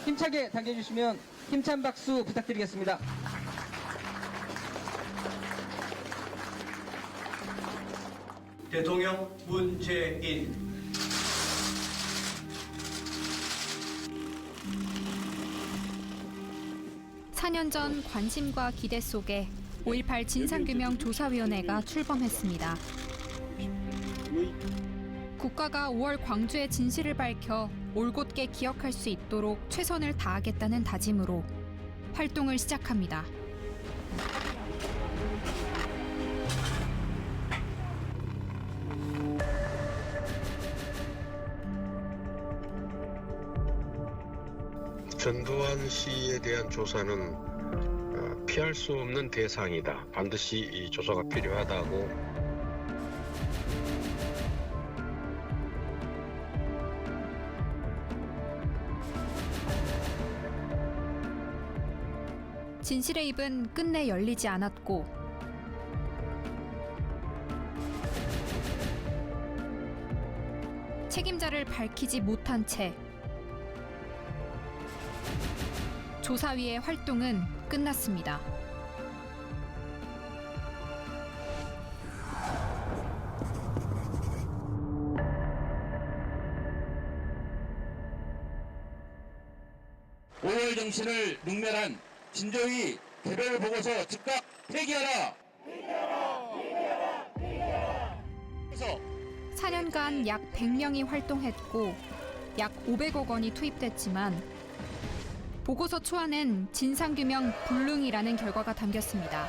힘차게 당겨주시면 힘찬 박수 부탁드리겠습니다. 대통령 문재인. 4년 전 관심과 기대 속에 5.18 진상규명조사위원회가 출범했습니다. 국가가 5월 광주의 진실을 밝혀 올곧게 기억할 수 있도록 최선을 다하겠다는 다짐으로 활동을 시작합니다. 전두환 씨에 대한 조사는 피할 수 없는 대상이다. 반드시 이 조사가 필요하다고. 진실의 입은 끝내 열리지 않았고 책임자를 밝히지 못한 채 조사위의 활동은 끝났습니다. 오월 정신을 능멸한 진정이 개별 보고서 즉각 폐기하라. 4년간 약 100명이 활동했고 약 500억 원이 투입됐지만 보고서 초안엔 진상규명 불능이라는 결과가 담겼습니다.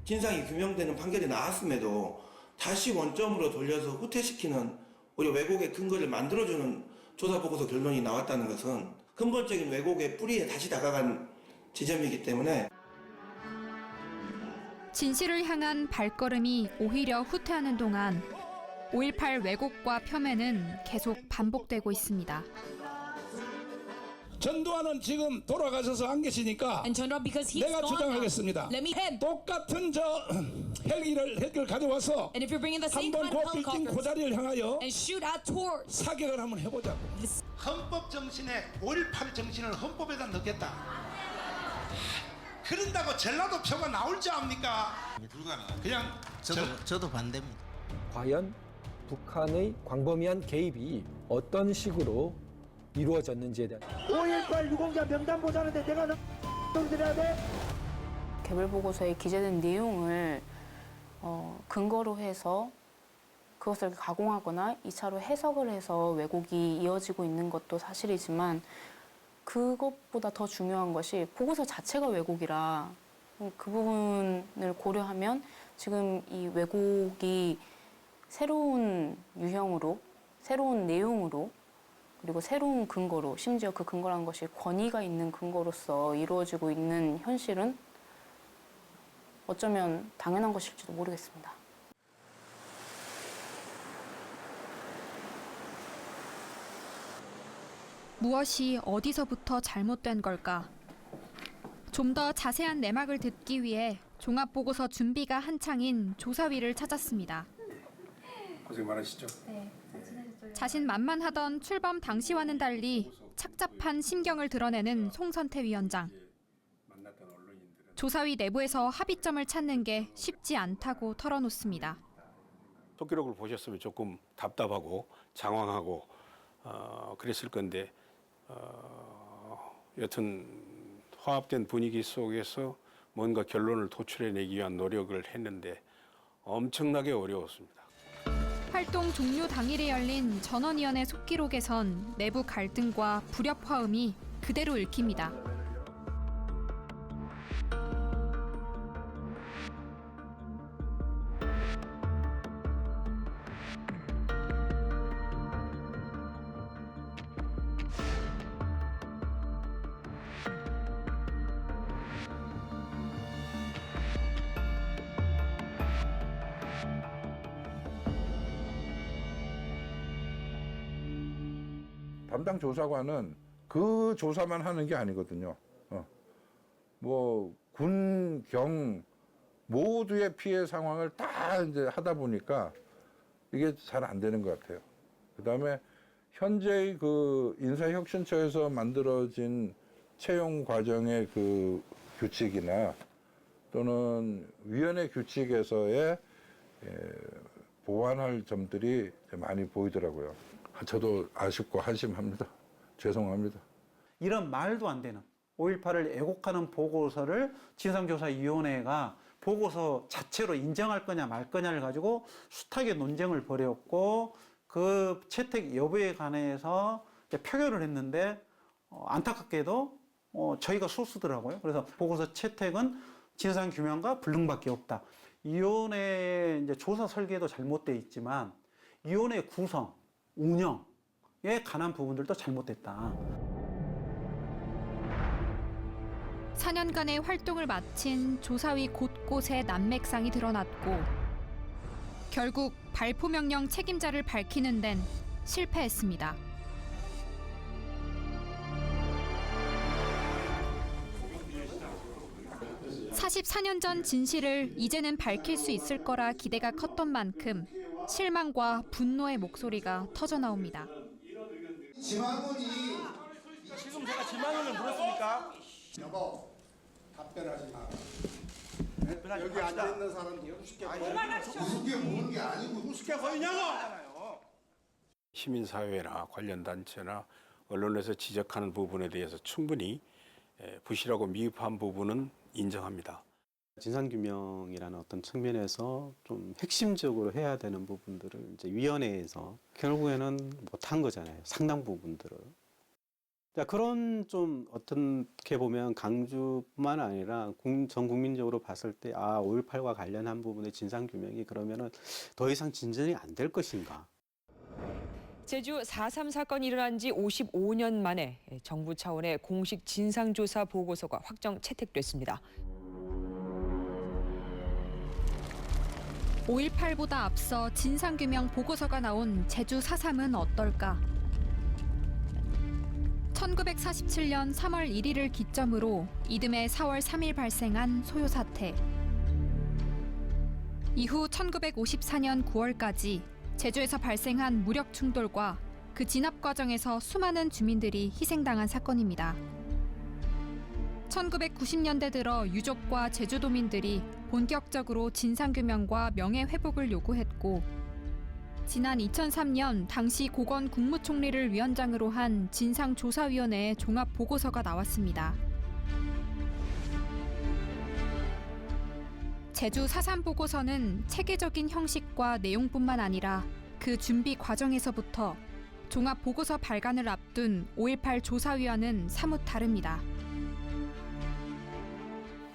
진상이 규명되는 판결이 나왔음에도 다시 원점으로 돌려서 후퇴시키는 오히려 왜곡의 근거를 만들어주는 조사보고서 결론이 나왔다는 것은 근본적인 왜곡의 뿌리에 다시 다가간 지점이기 때문에 진실을 향한 발걸음이 오히려 후퇴하는 동안 5.18 왜곡과 폄훼는 계속 반복되고 있습니다. 전두환은 지금 돌아가셔서 안 계시니까 내가 주장하겠습니다. 똑같은 저 헬기를 가져와서 한번 그 빌딩 그 자리를 향하여 사격을 한번 해보자고. 헌법 정신에 5.18 정신을 헌법에다 넣겠다. 그런다고 전라도 표가 나올지 압니까? 불가능합니다. 그냥 저도 반대입니다. 과연 북한의 광범위한 개입이 어떤 식으로 이루어졌는지에 대한 5.18 유공자 명단 보자는데 내가 돈 드려야 돼? 개별 보고서에 기재된 내용을 근거로 해서 그것을 가공하거나 2차로 해석을 해서 왜곡이 이어지고 있는 것도 사실이지만 그것보다 더 중요한 것이 보고서 자체가 왜곡이라 그 부분을 고려하면 지금 이 왜곡이 새로운 유형으로 새로운 내용으로 그리고 새로운 근거로 심지어 그 근거란 것이 권위가 있는 근거로서 이루어지고 있는 현실은 어쩌면 당연한 것일지도 모르겠습니다. 무엇이 어디서부터 잘못된 걸까? 좀 더 자세한 내막을 듣기 위해 종합보고서 준비가 한창인 조사위를 찾았습니다. 고생 많으시죠? 네. 자신만만하던 출범 당시와는 달리 착잡한 심경을 드러내는 송선태 위원장. 조사위 내부에서 합의점을 찾는 게 쉽지 않다고 털어놓습니다. 속기록을 보셨으면 조금 답답하고 장황하고 그랬을 건데 여튼 화합된 분위기 속에서 뭔가 결론을 도출해내기 위한 노력을 했는데 엄청나게 어려웠습니다. 활동 종료 당일에 열린 전원위원회 속기록에선 내부 갈등과 불협화음이 그대로 읽힙니다. 담당 조사관은 그 조사만 하는 게 아니거든요. 뭐 군, 경 모두의 피해 상황을 다 이제 하다 보니까 이게 잘 안 되는 것 같아요. 그다음에 현재의 그 인사혁신처에서 만들어진 채용 과정의 그 규칙이나 또는 위원회 규칙에서의 보완할 점들이 많이 보이더라고요. 저도 아쉽고 한심합니다. 죄송합니다. 이런 말도 안 되는 5.18을 애곡하는 보고서를 진상조사위원회가 보고서 자체로 인정할 거냐 말 거냐를 가지고 숱하게 논쟁을 벌였고 그 채택 여부에 관해서 표결을 했는데 안타깝게도 저희가 소수더라고요. 그래서 보고서 채택은 진상규명과 불능밖에 없다. 위원회 이제 조사 설계도 잘못돼 있지만 위원회 구성, 운영에 관한 부분들도 잘못됐다. 4년간의 활동을 마친 조사위 곳곳에 난맥상이 드러났고 결국 발포 명령 책임자를 밝히는 데는 실패했습니다. (44년) 전 진실을 이제는 밝힐 수 있을 거라 기대가 컸던 만큼 실망과 분노의 목소리가 터져나옵니다. 지망원이 지금 제가 지망원을 물었습니까? 여보, 답변하지 마. 여기 앉아 있는 사람이 우습게 보는 게 아니고 우습게 보이냐고. 시민사회나 관련 단체나 언론에서 지적하는 부분에 대해서 충분히 부실하고 미흡한 부분은 인정합니다. 진상규명이라는 어떤 측면에서 좀 핵심적으로 해야 되는 부분들을 이제 위원회에서 결국에는 못한 거잖아요. 상당 부분들을. 자, 그런 좀 어떻게 보면 강주뿐만 아니라 전 국민적으로 봤을 때 5.18과 관련한 부분의 진상규명이 그러면은 더 이상 진전이 안 될 것인가. 제주 4.3 사건이 일어난 지 55년 만에 정부 차원의 공식 진상조사 보고서가 확정 채택됐습니다. 5.18보다 앞서 진상규명 보고서가 나온 제주 4.3은 어떨까? 1947년 3월 1일을 기점으로 이듬해 4월 3일 발생한 소요 사태. 이후 1954년 9월까지 제주에서 발생한 무력 충돌과 그 진압 과정에서 수많은 주민들이 희생당한 사건입니다. 1990년대 들어 유족과 제주도민들이 본격적으로 진상규명과 명예회복을 요구했고 지난 2003년 당시 고건 국무총리를 위원장으로 한 진상조사위원회의 종합보고서가 나왔습니다. 제주 4.3 보고서는 체계적인 형식과 내용뿐만 아니라 그 준비 과정에서부터 종합보고서 발간을 앞둔 5.18 조사위와는 사뭇 다릅니다.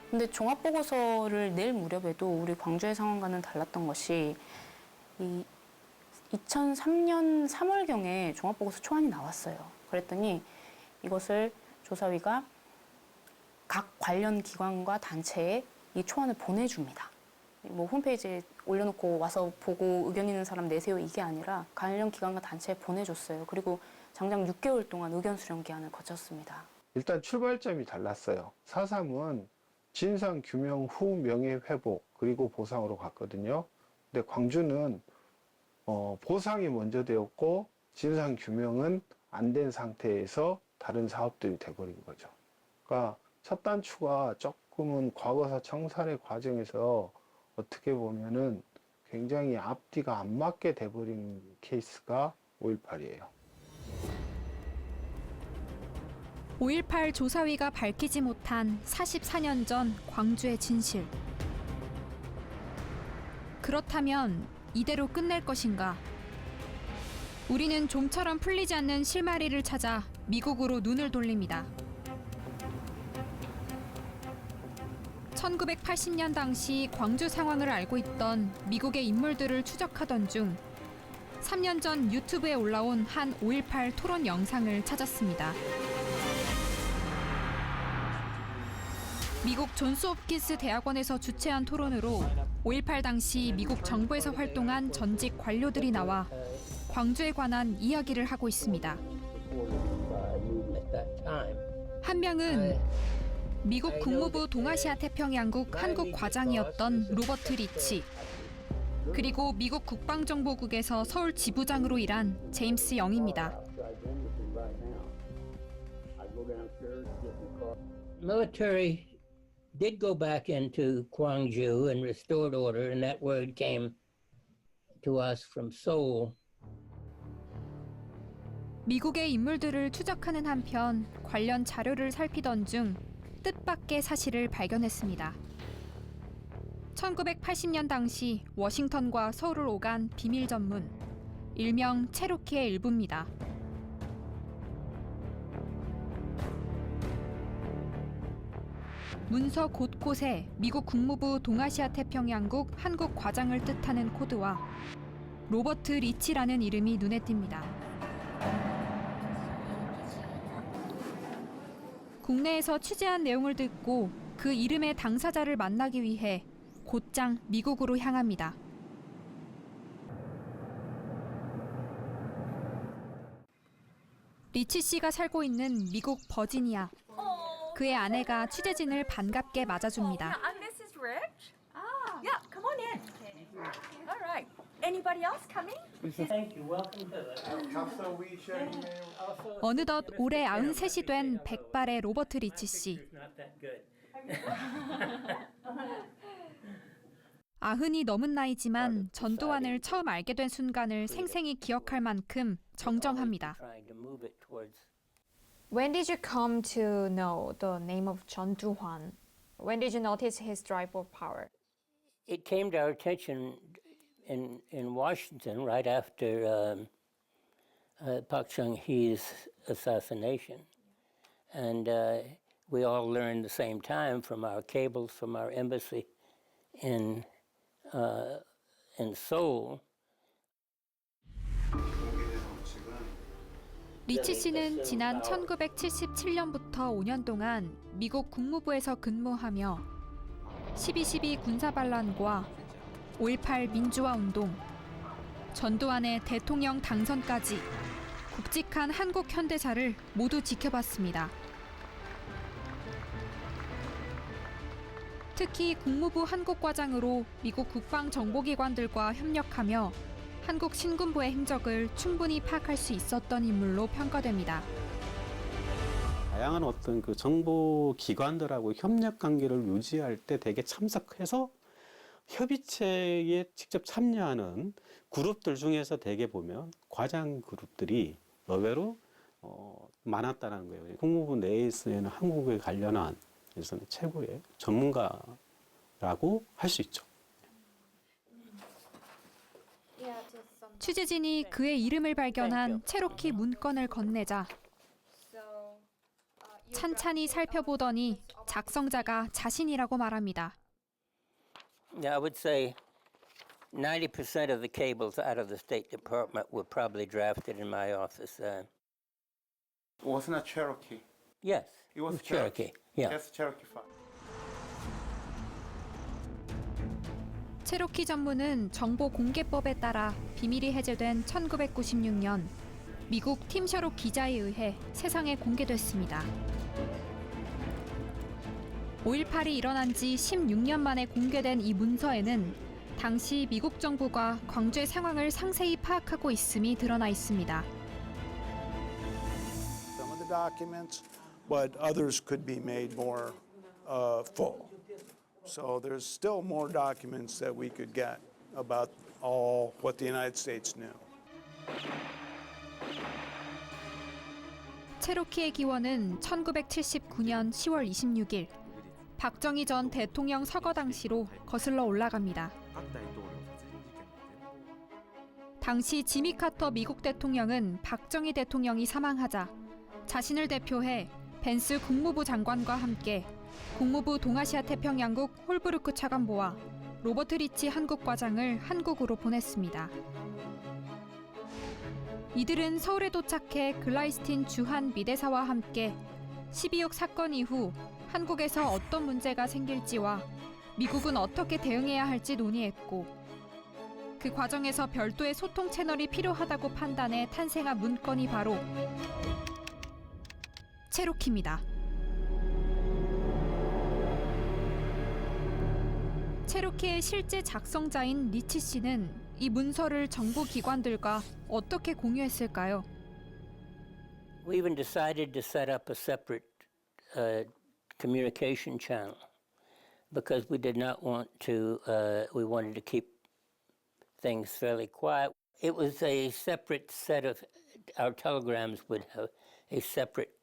근데 종합보고서를 낼 무렵에도 우리 광주의 상황과는 달랐던 것이 2003년 3월경에 종합보고서 초안이 나왔어요. 그랬더니 이것을 조사위가 각 관련 기관과 단체에 이 초안을 보내줍니다. 뭐 홈페이지에 올려놓고 와서 보고 의견 있는 사람 내세요 이게 아니라 관련 기관과 단체에 보내줬어요. 그리고 장장 6개월 동안 의견 수렴 기한을 거쳤습니다. 일단 출발점이 달랐어요. 4.3은 진상 규명 후 명예 회복 그리고 보상으로 갔거든요. 근데 광주는 보상이 먼저 되었고 진상 규명은 안 된 상태에서 다른 사업들이 돼버린 거죠. 그러니까 첫 단추가 조금은 과거사 청산의 과정에서 어떻게 보면은 굉장히 앞뒤가 안 맞게 돼버린 케이스가 5.18이에요. 5.18 조사위가 밝히지 못한 44년 전 광주의 진실. 그렇다면 이대로 끝낼 것인가? 우리는 좀처럼 풀리지 않는 실마리를 찾아 미국으로 눈을 돌립니다. 1980년 당시 광주 상황을 알고 있던 미국의 인물들을 추적하던 중 3년 전 유튜브에 올라온 한 5.18 토론 영상을 찾았습니다. 미국 존스 홉킨스 대학원에서 주최한 토론으로 5.18 당시 미국 정부에서 활동한 전직 관료들이 나와 광주에 관한 이야기를 하고 있습니다. 한 명은 미국 국무부 동아시아 태평양국 한국 과장이었던 로버트 리치, 그리고 미국 국방정보국에서 서울 지부장으로 일한 제임스 영입니다. Military did go back into Gwangju and restored order, and that word came to us from Seoul. 미국의 인물들을 추적하는 한편 관련 자료를 살피던 중 뜻밖의 사실을 발견했습니다. 1980년 당시 워싱턴과 서울을 오간 비밀 전문, 일명 체로키의 일부입니다. 문서 곳곳에 미국 국무부 동아시아 태평양국 한국 과장을 뜻하는 코드와 로버트 리치라는 이름이 눈에 띕니다. 국내에서 취재한 내용을 듣고 그 이름의 당사자를 만나기 위해 곧장 미국으로 향합니다. 리치 씨가 살고 있는 미국 버지니아. 그의 아내가 취재진을 반갑게 맞아줍니다. This is Rich. Yeah, come on in. All right. Anybody else coming? Thank you. Welcome to it. 어느덧 올해 93이 된 백발의 로버트 리치 씨. 90이 넘은 나이지만 전두환을 처음 알게 된 순간을 생생히 기억할 만큼 정정합니다. When did you come to know the name of Chun Doo-hwan? When did you notice his drive for power? It came to our attention in Washington right after Park Chung-hee's assassination. And we all learned the same time from our cables, from our embassy in Seoul. 리치 씨는 지난 1977년부터 5년 동안 미국 국무부에서 근무하며 12.12 군사반란과 5.18 민주화 운동, 전두환의 대통령 당선까지 굵직한 한국 현대사를 모두 지켜봤습니다. 특히 국무부 한국과장으로 미국 국방정보기관들과 협력하며 한국 신군부의 행적을 충분히 파악할 수 있었던 인물로 평가됩니다. 다양한 어떤 그 정보 기관들하고 협력 관계를 유지할 때 되게 참석해서 협의체에 직접 참여하는 그룹들 중에서 대개 보면 과장 그룹들이 의외로 많았다는 거예요. 국무부 내에서는 한국에 관련한 에서는 최고의 전문가라고 할 수 있죠. 취재진이 그의 이름을 발견한 체로키 문건을 건네자 찬찬히 살펴보더니 작성자가 자신이라고 말합니다. Yeah, I would say 90% of the cables out of the State Department were probably drafted in my office. Wasn't it Cherokee? Yes, It was Cherokee. Yeah. That's Cherokee file. 체로키 전문은 정보공개법에 따라 비밀이 해제된 1996년 미국 팀 셔록 기자에 의해 세상에 공개됐습니다. 5.18이 일어난 지 16년 만에 공개된 이 문서에는 당시 미국 정부가 광주의 상황을 상세히 파악하고 있음이 드러나 있습니다. Some of the documents, but others could be made more full. So there's still more documents that we could get about all what the United States knew. 체로키의 기원은 1979년 10월 26일 박정희 전 대통령 서거 당시로 거슬러 올라갑니다. 당시 지미 카터 미국 대통령은 박정희 대통령이 사망하자 자신을 대표해 벤스 국무부 장관과 함께 국무부 동아시아 태평양국 홀브루크 차관보와 로버트 리치 한국과장을 한국으로 보냈습니다. 이들은 서울에 도착해 글라이스틴 주한 미대사와 함께 12.6 사건 이후 한국에서 어떤 문제가 생길지와 미국은 어떻게 대응해야 할지 논의했고 그 과정에서 별도의 소통 채널이 필요하다고 판단해 탄생한 문건이 바로 체로키입니다. 체로키의 실제 작성자인 리치 씨는 이 문서를 정부 기관들과 어떻게 공유했을까요? We even decided to set up a separate communication channel because we did not want to, we wanted to keep things fairly quiet. It was a separate set of, our telegrams would have a separate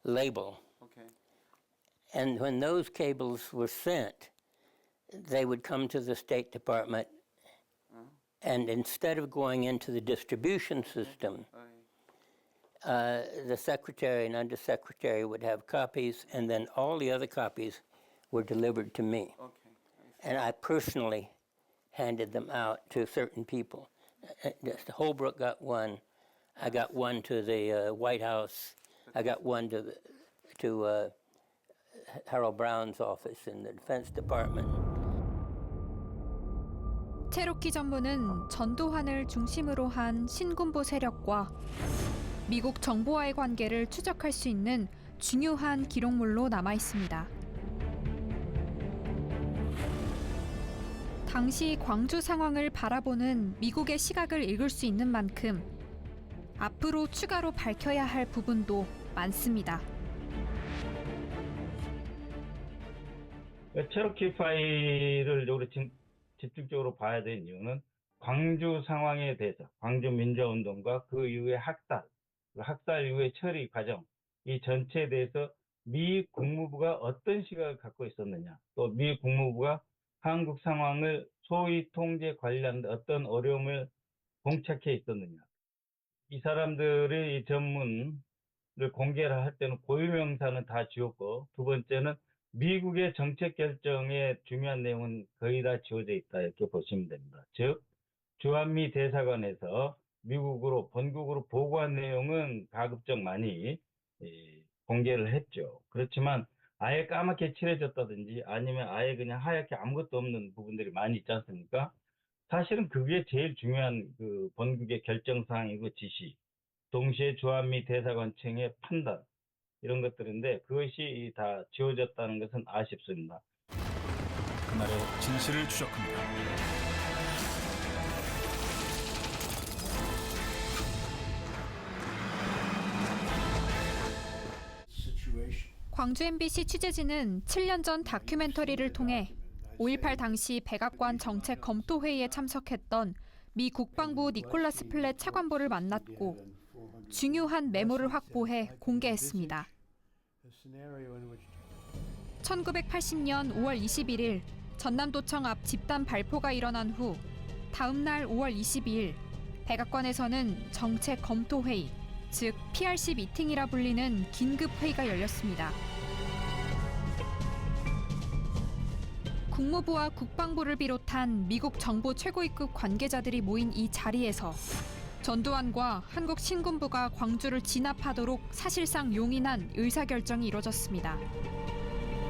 label. Okay. And when those cables were sent, they would come to the State Department, and instead of going into the distribution system, the secretary and undersecretary would have copies, and then all the other copies were delivered to me. Okay. And I personally handed them out to certain people. Holbrook got one. I got one to the White House. I got one to Harold Brown's office in the Defense Department. 체로키 정부는 전두환을 중심으로 한 신군부 세력과 미국 정부와의 관계를 추적할 수 있는 중요한 기록물로 남아 있습니다. 당시 광주 상황을 바라보는 미국의 시각을 읽을 수 있는 만큼 앞으로 추가로 밝혀야 할 부분도 많습니다. 체로키 파일을 집중적으로 봐야 되는 이유는 광주 상황에 대해서 광주 민주화운동과 그 이후의 학살 이후의 처리 과정 이 전체에 대해서 미 국무부가 어떤 시각을 갖고 있었느냐 또 미 국무부가 한국 상황을 소위 통제 관리하는 데 어떤 어려움을 봉착해 있었느냐 이 사람들의 이 전문을 공개를 할 때는 고유명사는 다 지웠고 두 번째는 미국의 정책 결정에 중요한 내용은 거의 다 지워져 있다 이렇게 보시면 됩니다. 즉 주한미 대사관에서 미국으로 본국으로 보고한 내용은 가급적 많이 공개를 했죠. 그렇지만 아예 까맣게 칠해졌다든지 아니면 아예 그냥 하얗게 아무것도 없는 부분들이 많이 있지 않습니까? 사실은 그게 제일 중요한 그 본국의 결정사항이고 지시, 동시에 주한미 대사관청의 판단 이런 것들인데 그것이 다 지워졌다는 것은 아쉽습니다. 그날의 진실을 추적합니다. 광주 MBC 취재진은 7년 전 다큐멘터리를 통해 5.18 당시 백악관 정책 검토회의에 참석했던 미 국방부 니콜라스 플랫 차관보를 만났고 중요한 메모를 확보해 공개했습니다. 1980년 5월 21일 전남도청 앞 집단 발포가 일어난 후 다음 날 5월 22일 백악관에서는 정책 검토회의, 즉 PRC 미팅이라 불리는 긴급 회의가 열렸습니다. 국무부와 국방부를 비롯한 미국 정부 최고위급 관계자들이 모인 이 자리에서 전두환과 한국 신군부가 광주를 진압하도록 사실상 용인한 의사결정이 이뤄졌습니다.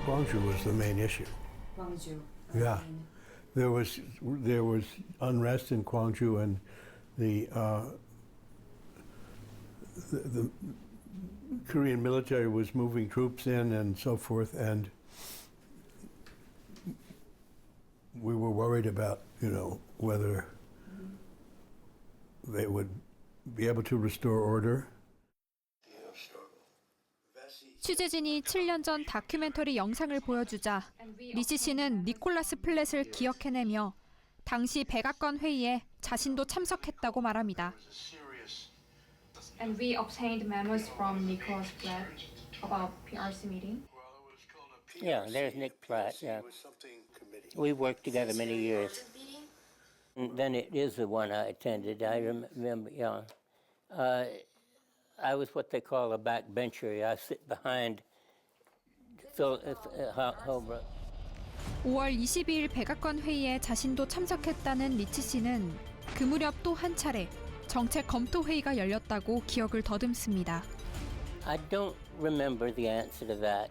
Gwangju was the main issue. Gwangju. Yeah, there was unrest in Gwangju, and the Korean military was moving troops in and so forth, and we were worried about, whether they would be able to restore order. 취재진이 7년 전 다큐멘터리 영상을 보여주자 리치 씨는 니콜라스 플랫을 기억해내며 당시 백악관 회의에 자신도 참석했다고 말합니다. And we obtained memos from Nicholas Platt about PRC meeting. Yeah, there's Nick Platt, yeah. We worked together many years. And then it is the one I attended. I remember, yeah. I was what they call a backbencher. I sit behind Phil Holbrook. 5월 22일 백악관 회의에 자신도 참석했다는 리치 씨는 그 무렵 또 한 차례 정책 검토 회의가 열렸다고 기억을 더듬습니다. I don't remember the answer to that.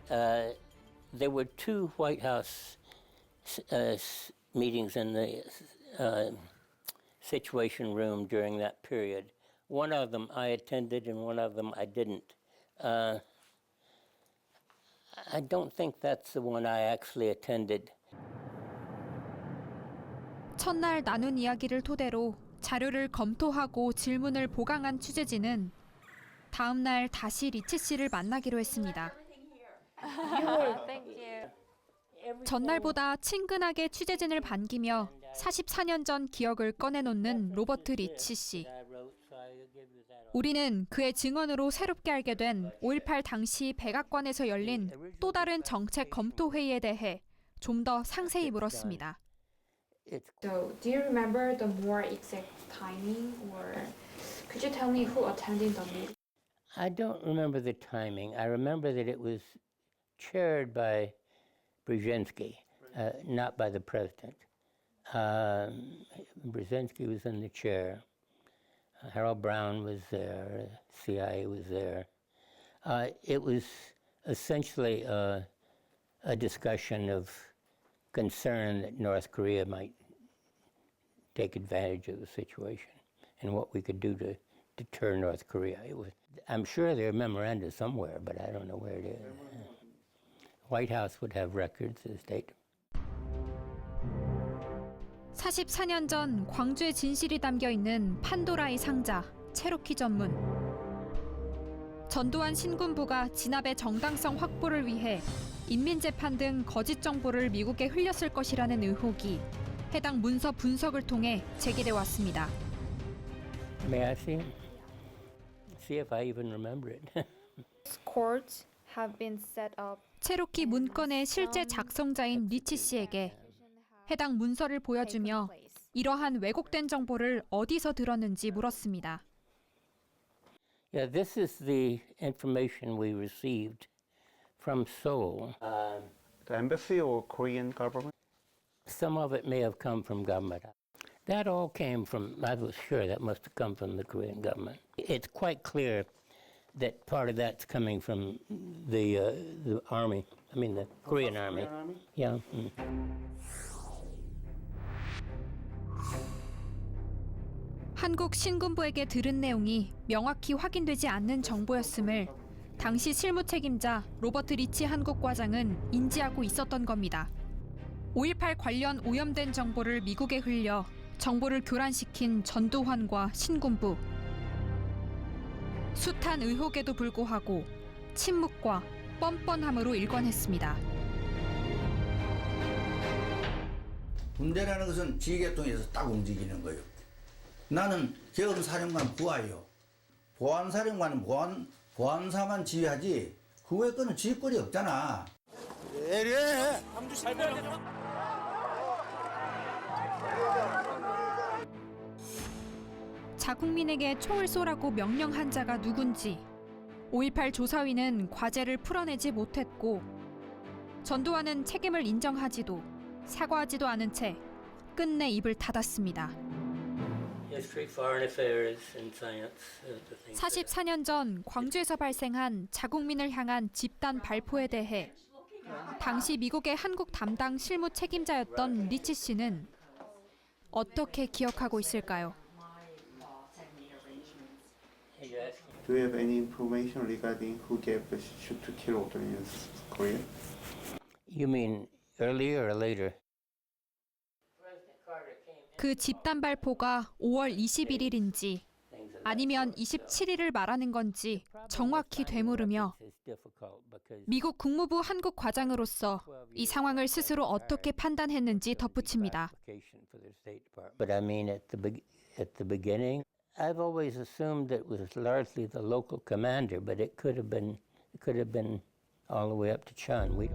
There were two White House meetings in situation room during that period. One of them I attended and one of them I didn't. I don't think that's the one I actually attended. 첫날 나눈 이야기를 토대로 자료를 검토하고 질문을 보강한 취재진은 다음 날 다시 리치 씨를 만나기로 했습니다. 전날보다 친근하게 취재진을 반기며 44년 전 기억을 꺼내놓는 로버트 리치 씨. 우리는 그의 증언으로 새롭게 알게 된 5.18 당시 백악관에서 열린 또 다른 정책 검토 회의에 대해 좀 더 상세히 물었습니다. So, do you remember the more exact timing, or could you tell me who attended the meeting? I don't remember the timing. I remember that it was chaired by Brzezinski, not by the president. Brzezinski was in the chair. Harold Brown was there. CIA was there. It was essentially a discussion of concern that North Korea might take advantage of the situation and what we could do to deter North Korea. I'm sure there are memoranda somewhere, but I don't know where it is. White House would have records as date. 44년 전 광주의 진실이 담겨 있는 판도라의 상자, 체로키 전문. 전두환 신군부가 진압의 정당성 확보를 위해 인민재판 등 거짓 정보를 미국에 흘렸을 것이라는 의혹이 해당 문서 분석을 통해 제기돼 왔습니다. May I see? See if I even remember it. Courts have been set up. 체로키 문건의 실제 작성자인 리치 씨에게 해당 문서를 보여주며 이러한 왜곡된 정보를 어디서 들었는지 물었습니다. Yeah, this is the information we received from Seoul. The embassy or Korean government? Some of it may have come from government. That all came from, I was sure that must have come from the Korean government. It's quite clear that part of that's coming from the army. I mean the Korean army. Yeah. 한국 신군부에게 들은 내용이 명확히 확인되지 않는 정보였음을 당시 실무 책임자 로버트 리치 한국 과장은 인지하고 있었던 겁니다. 5.18 관련 오염된 정보를 미국에 흘려 정보를 교란시킨 전두환과 신군부. 숱한 의혹에도 불구하고 침묵과 뻔뻔함으로 일관했습니다. 군대라는 것은 지휘계통에서 딱 움직이는 거예요. 나는 계엄사령관 부하예요. 보안사령관은 보안사만 지휘하지 그 외 거는 지휘권이 없잖아. 예리해. 함주 잘 보내. 자국민에게 총을 쏘라고 명령한 자가 누군지 5.18 조사위는 과제를 풀어내지 못했고 전두환은 책임을 인정하지도 사과하지도 않은 채 끝내 입을 닫았습니다. 44년 전 광주에서 발생한 자국민을 향한 집단 발포에 대해 당시 미국의 한국 담당 실무 책임자였던 리치 씨는 어떻게 기억하고 있을까요? Do you have any information regarding who gave the shoot to kill order in Korea? You mean earlier or later? 그 집단 발포가 5월 21일인지 아니면 27일을 말하는 건지 정확히 되물으며 미국 국무부 한국 과장으로서 이 상황을 스스로 어떻게 판단했는지 덧붙입니다. But I mean at the beginning, I've always assumed that it was largely the local commander, but it could have been all the way up to Chun.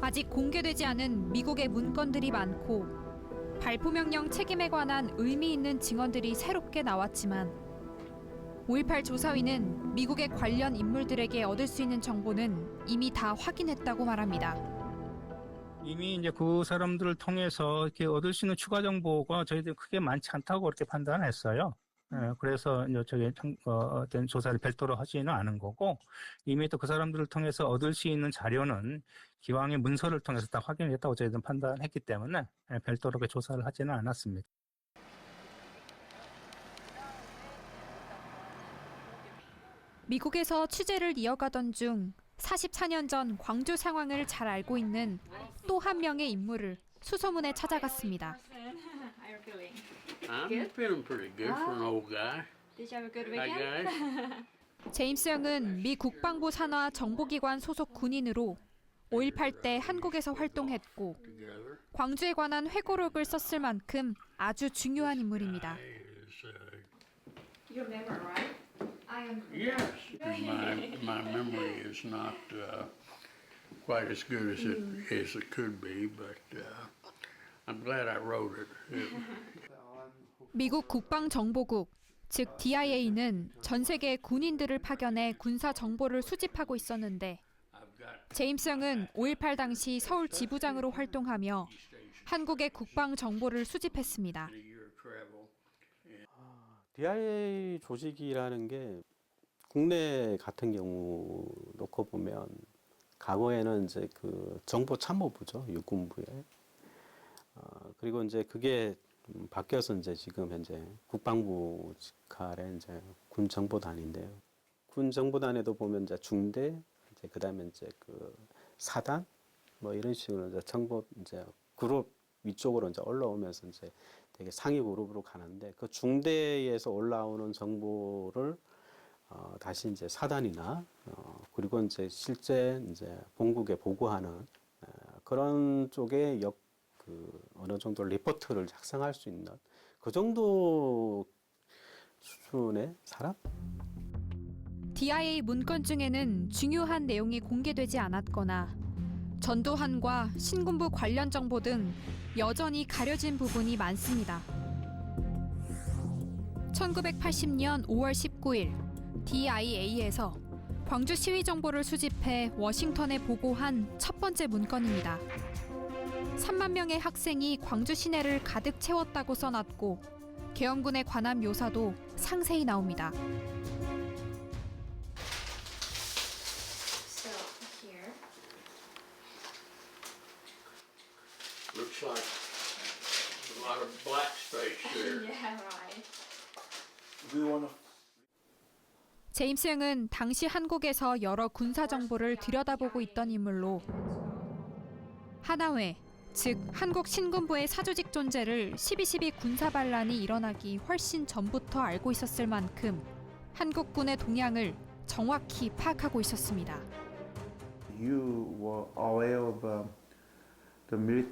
아직 공개되지 않은 미국의 문건들이 많고 발포 명령 책임에 관한 의미 있는 증언들이 새롭게 나왔지만 5.18 조사위는 미국의 관련 인물들에게 얻을 수 있는 정보는 이미 다 확인했다고 말합니다. 이미 이제 그 사람들을 통해서 이렇게 얻을 수 있는 추가 정보가 저희들 크게 많지 않다고 그렇게 판단했어요. 그래서 이제 저기 어떤 조사를 별도로 하지는 않은 거고 이미 또 그 사람들을 통해서 얻을 수 있는 자료는 기왕의 문서를 통해서 다 확인했다고 저희들은 판단했기 때문에 별도로 그 조사를 하지는 않았습니다. 미국에서 취재를 이어가던 중 44년 전 광주 상황을 잘 알고 있는 또 한 명의 인물을 수소문에 찾아갔습니다. I'm feeling pretty good for an old guy. Did you have a good Hi, weekend? 제임스 영은 미 국방부 산하 정보기관 소속 군인으로 5.18 때 한국에서 활동했고 광주에 관한 회고록을 썼을 만큼 아주 중요한 인물입니다. You remember, right? I am. Yes. My memory is not quite as good as it could be, but I'm glad I wrote it. 미국 국방정보국, 즉 DIA는 전 세계 군인들을 파견해 군사 정보를 수집하고 있었는데 제임스 영은 5.18 당시 서울 지부장으로 활동하며 한국의 국방 정보를 수집했습니다. DIA 조직이라는 게 국내 같은 경우 놓고 보면 과거에는 이제 그 정보참모부죠, 육군부에. 그리고 이제 그게 바뀌어서 이제 지금 현재 국방부 직할의 이제 군 정보단인데요. 군 정보단에도 보면 이제 중대, 이제 그다음에 이제 그 사단 뭐 이런 식으로 이제 정보 이제 그룹 위쪽으로 이제 올라오면서 이제 되게 상위 그룹으로 가는데 그 중대에서 올라오는 정보를 다시 이제 사단이나 그리고 이제 실제 이제 본국에 보고하는 그런 쪽에 어느 정도 리포트를 작성할 수 있는 그 정도 수준의 사람? DIA 문건 중에는 중요한 내용이 공개되지 않았거나 전두환과 신군부 관련 정보 등 여전히 가려진 부분이 많습니다. 1980년 5월 19일 DIA에서 광주 시위 정보를 수집해 워싱턴에 보고한 첫 번째 문건입니다. 3만 명의 학생이 광주 시내를 가득 채웠다고 써놨고 계엄군에 관한 묘사도 상세히 나옵니다. So here. Looks like a lot of black space there. Yeah, right. Do you want to? 제임스 영은 당시 한국에서 여러 군사 정보를 들여다보고 있던 인물로 하나회, 즉 한국 신군부의 사조직 존재를 12.12 군사반란이 일어나기 훨씬 전부터 알고 있었을 만큼 한국군의 동향을 정확히 파악하고 있었습니다. You were aware of the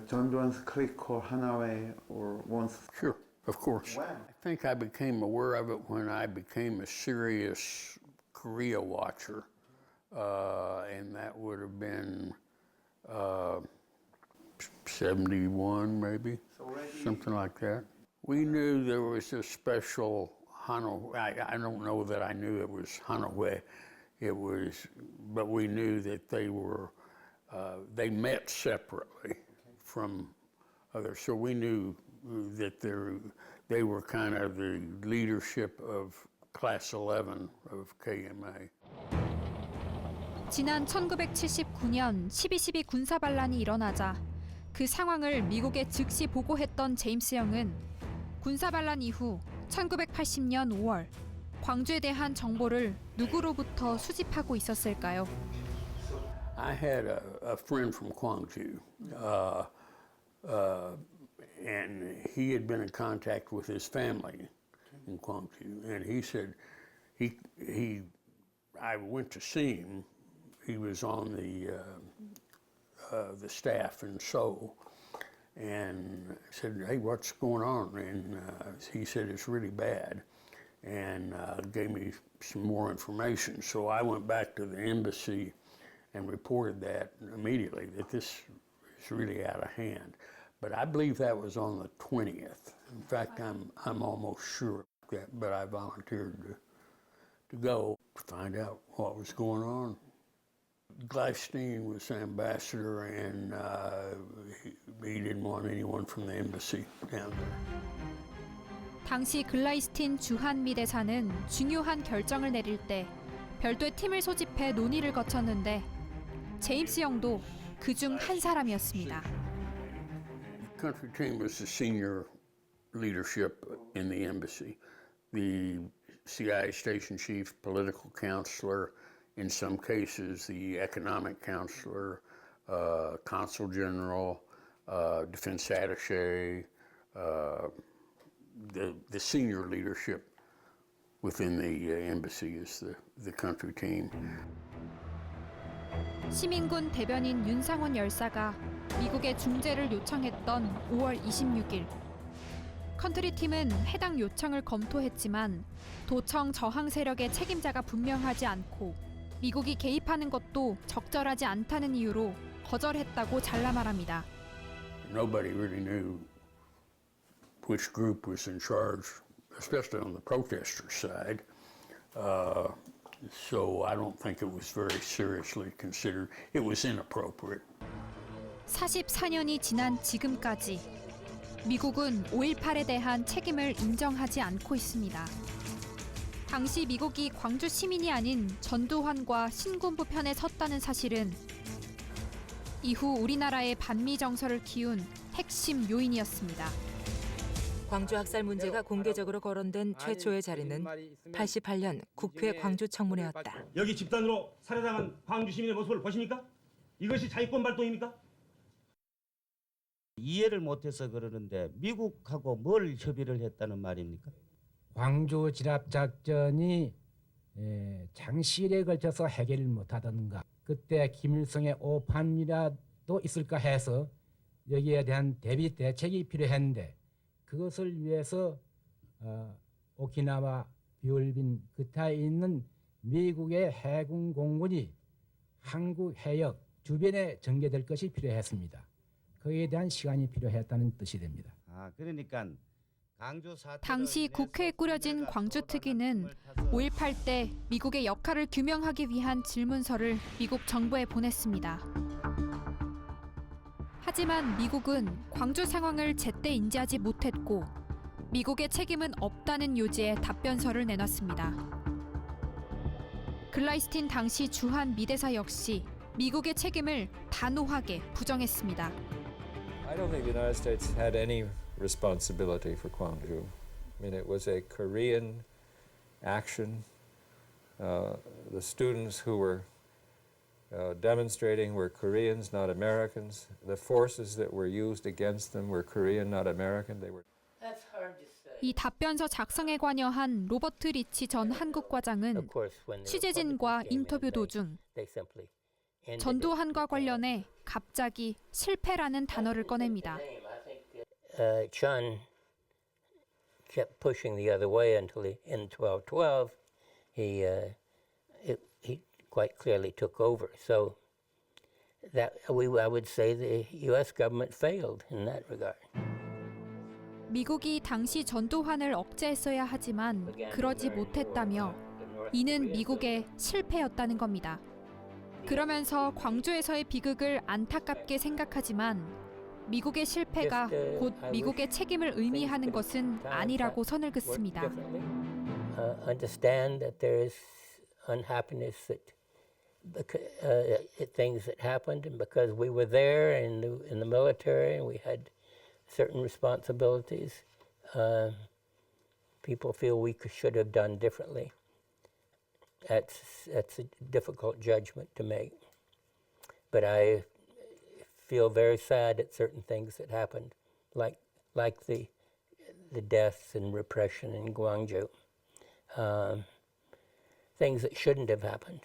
전두환's clique called Hanawe or once? Sure, of course. When? I think I became aware of it when I became a serious Korea watcher, and that would have been 71 maybe, something like that. We knew there was a special Hanawe. I don't know that I knew it was Hanawe. It was, but we knew that they were, they met separately from others. So we knew that they were kind of the leadership of Class 11 of KMA. 지난 1979년 12.12 군사반란이 일어나자 그 상황을 미국에 즉시 보고했던 제임스 영은 군사반란 이후 1980년 5월 광주에 대한 정보를 누구로부터 수집하고 있었을까요? I had a friend from Gwangju, and he had been in contact with his family in Gwangju, and he said I went to see him. He was on the staff in Seoul, and I said, "Hey, what's going on?" And he said it's really bad, and gave me some more information. So I went back to the embassy and reported that immediately, that this is really out of hand. But I believe that was on the 20th. In fact, I'm almost sure of that, but I volunteered to go to find out what was going on. Gleifstein was ambassador, and he didn't want anyone from the embassy down there. 당시 글라이스틴 주한 대사는 중요한 결정을 내릴 때 별도의 팀을 소집해 논의를 거쳤는데 제임스 영도 그중 한 사람이었습니다. The country team was the senior leadership in the embassy. The CIA station chief, political counselor, in some cases the economic counselor, consul general, defense attaché, the senior leadership within the embassy is the country team. 시민군 대변인 윤상원 열사가 미국의 중재를 요청했던 5월 26일. 컨트리팀은 해당 요청을 검토했지만 도청 저항 세력의 책임자가 분명하지 않고 미국이 개입하는 것도 적절하지 않다는 이유로 거절했다고 잘라 말합니다. Nobody really knew which group was in charge, especially on the protesters' side. So I don't think it was very seriously considered. It was inappropriate. 44년이 지난 지금까지 미국은 5.18에 대한 책임을 인정하지 않고 있습니다. 당시 미국이 광주 시민이 아닌 전두환과 신군부 편에 섰다는 사실은 이후 우리나라의 반미 정서를 키운 핵심 요인이었습니다. 광주 학살 문제가 공개적으로 거론된 최초의 자리는 88년 국회 광주 청문회였다. 여기 집단으로 살해당한 광주 시민의 모습을 보십니까? 이것이 자위권 발동입니까? 이해를 못해서 그러는데 미국하고 뭘 협의를 했다는 말입니까? 광주 진압 작전이 장시일에 걸쳐서 해결을 못하던가 그때 김일성의 오판이라도 있을까 해서 여기에 대한 대비 대책이 필요했는데 그것을 위해서 오키나와 비올빈 그타에 있는 미국의 해군 공군이 한국 해역 주변에 전개될 것이 필요했습니다. 거기에 대한 시간이 필요했다는 뜻이 됩니다. 그러니까 당시 국회에 꾸려진 광주특위는 5.18 때 미국의 역할을 규명하기 위한 질문서를 미국 정부에 보냈습니다. 하지만 미국은 광주 상황을 제때 인지하지 못했고 미국의 책임은 없다는 요지의 답변서를 내놨습니다. 글라이스틴 당시 주한 미대사 역시 미국의 책임을 단호하게 부정했습니다. I don't think the United States had any responsibility for Gwangju. I mean, it was a Korean action. The students who were demonstrating were Koreans, not Americans. The forces that were used against them were Korean, not American. They were. 이 답변서 작성에 관여한 로버트 리치 전 한국과장은 취재진과 인터뷰 도중 전두환과 관련해 갑자기 실패라는 단어를 꺼냅니다. Chun kept pushing the other way until in 1212 he quite clearly took over. So that I would say the U.S. government failed in that regard. 미국이 당시 전두환을 억제했어야 하지만 그러지 못했다며 이는 미국의 실패였다는 겁니다. 그러면서 광주에서의 비극을 안타깝게 생각하지만 미국의 실패가 곧 미국의 책임을 의미하는 것은 아니라고 선을 긋습니다. Understand that there is unhappiness that things that happened, and because we were there in the military and we had certain responsibilities, people feel we should have done differently. That's a difficult judgment to make, but I feel very sad at certain things that happened, like the deaths and repression in Gwangju, things that shouldn't have happened,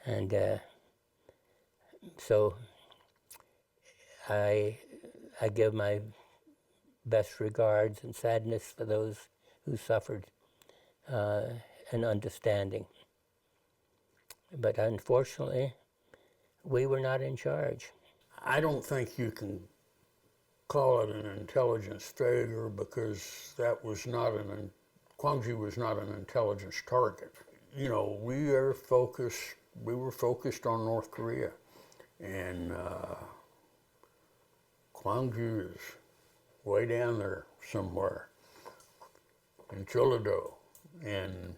and so I give my best regards and sadness for those who suffered. And understanding. But unfortunately, we were not in charge. I don't think you can call it an intelligence failure because that was not Gwangju was not an intelligence target. You know, we were focused on North Korea, and Gwangju is way down there somewhere. in Philadelphia, and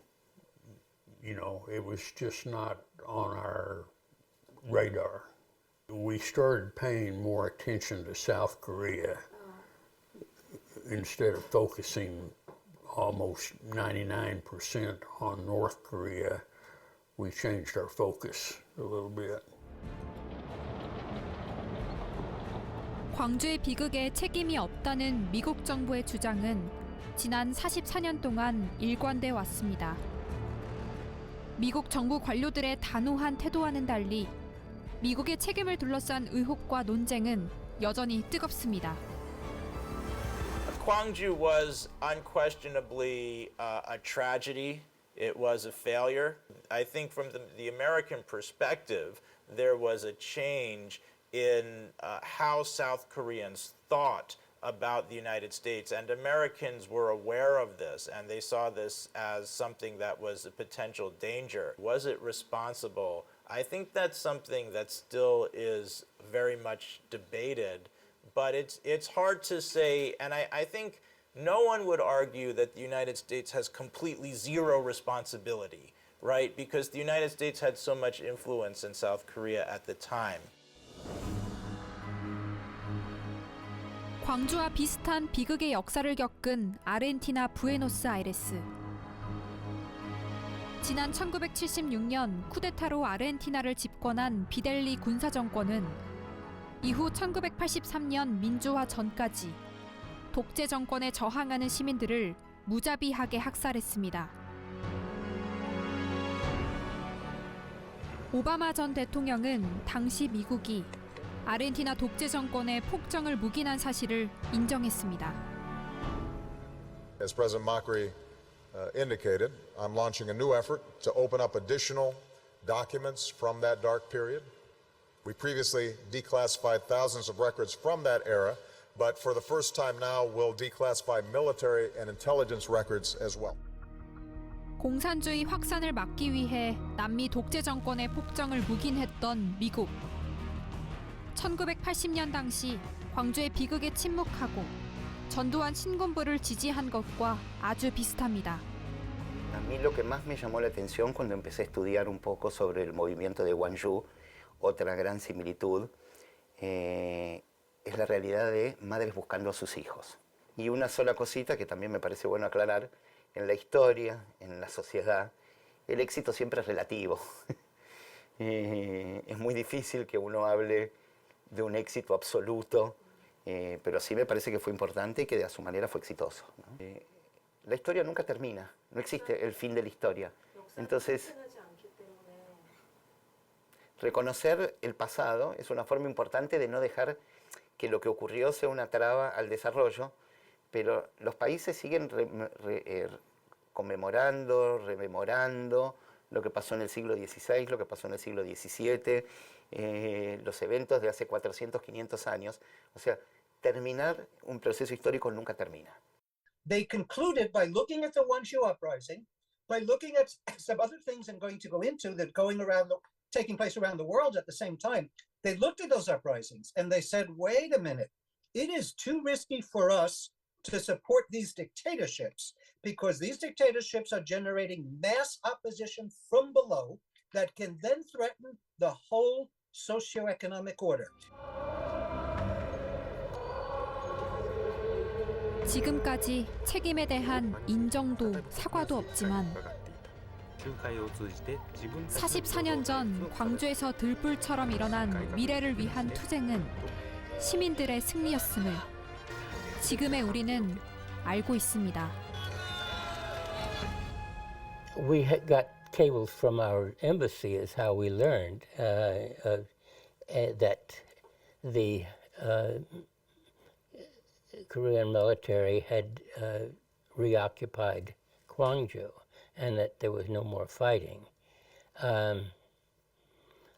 you know, it was just not on our radar. We started paying more attention to South Korea instead of focusing almost 99% on North Korea. We changed our focus a little bit. 광주의 비극에 책임이 없다는 미국 정부의 주장은 지난 44년 동안 일관돼 왔습니다. 미국 정부 관료들의 단호한 태도와는 달리 미국의 책임을 둘러싼 의혹과 논쟁은 여전히 뜨겁습니다. Gwangju was unquestionably a tragedy. It was a failure. I think from the American perspective, there was a change in how South Koreans thought about the United States, and Americans were aware of this, and they saw this as something that was a potential danger. Was it responsible? I think that's something that still is very much debated, but it's hard to say, and I think no one would argue that the United States has completely zero responsibility, right? Because the United States had so much influence in South Korea at the time. 광주와 비슷한 비극의 역사를 겪은 아르헨티나 부에노스아이레스. 지난 1976년 쿠데타로 아르헨티나를 집권한 비델리 군사정권은 이후 1983년 민주화 전까지 독재 정권에 저항하는 시민들을 무자비하게 학살했습니다. 오바마 전 대통령은 당시 미국이 아르헨티나 독재 정권의 폭정을 묵인한 사실을 인정했습니다. As President Macri indicated, I'm launching a new effort to open up additional documents from that dark period. We previously declassified thousands of records from that era, but for the first time now, we'll declassify military and intelligence records as well. 공산주의 확산을 막기 위해 남미 독재 정권의 폭정을 묵인했던 미국. 1980년 당시 광주의 비극에 침묵하고 전두환 신군부를 지지한 것과 아주 비슷합니다. A mí lo que más me llamó la atención cuando empecé a estudiar un poco sobre el movimiento de Gwangju, otra gran similitud, es la realidad de madres buscando a sus hijos. Y una sola cosita que también me parece bueno aclarar, en la historia, en la sociedad, el éxito siempre es relativo. Es muy difícil que uno hable de un éxito absoluto, pero sí me parece que fue importante y que a su manera fue exitoso, ¿no? La historia nunca termina, no existe el fin de la historia. Entonces, reconocer el pasado es una forma importante de no dejar que lo que ocurrió sea una traba al desarrollo, pero los países siguen conmemorando, rememorando lo que pasó en el siglo XVI, lo que pasó en el siglo XVII, los eventos de hace 400, 500 años. O sea, terminar un proceso histórico nunca termina. They concluded by looking at the Gwangju uprising, by looking at some other things I'm going to go into that taking place around the world at the same time. They looked at those uprisings and they said, wait a minute, it is too risky for us to support these dictatorships because these dictatorships are generating mass opposition from below that can then threaten the whole socioeconomic order. 지금까지 책임에 대한 인정도 사과도 없지만 44년 전 광주에서 들불처럼 일어난 미래를 위한 투쟁은 시민들의 승리였음을 지금의 우리는 알고 있습니다. We had got cables from our embassy is how we learned that the Korean military had reoccupied Gwangju and that there was no more fighting.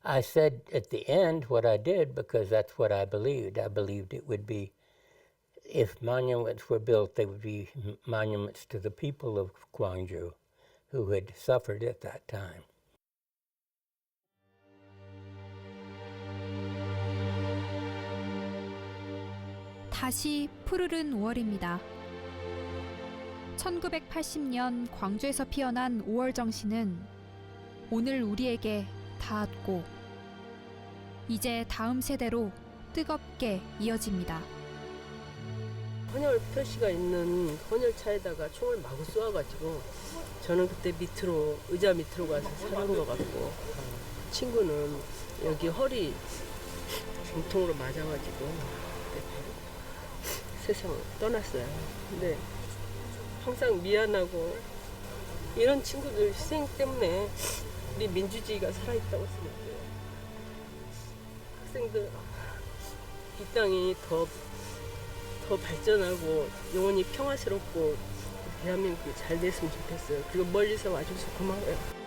I said at the end what I did because that's what I believed. I believed it would be, if monuments were built, they would be monuments to the people of Gwangju who had suffered at that time. 다시 푸르른 5월입니다. 1980년 광주에서 피어난 5월 정신은 오늘 우리에게 닿았고 이제 다음 세대로 뜨겁게 이어집니다. 헌혈 표시가 있는 헌혈차에다가 총을 마구 쏘아가지고 저는 그때 밑으로 의자 밑으로 가서 사는 것 같고 친구는 여기 허리 중통으로 맞아가지고 세상을 떠났어요. 근데 항상 미안하고 이런 친구들 희생 때문에 우리 민주주의가 살아있다고 생각해요. 학생들 이 땅이 더 발전하고 영원히 평화스럽고 대한민국이 잘 됐으면 좋겠어요. 그리고 멀리서 와줘서 고마워요.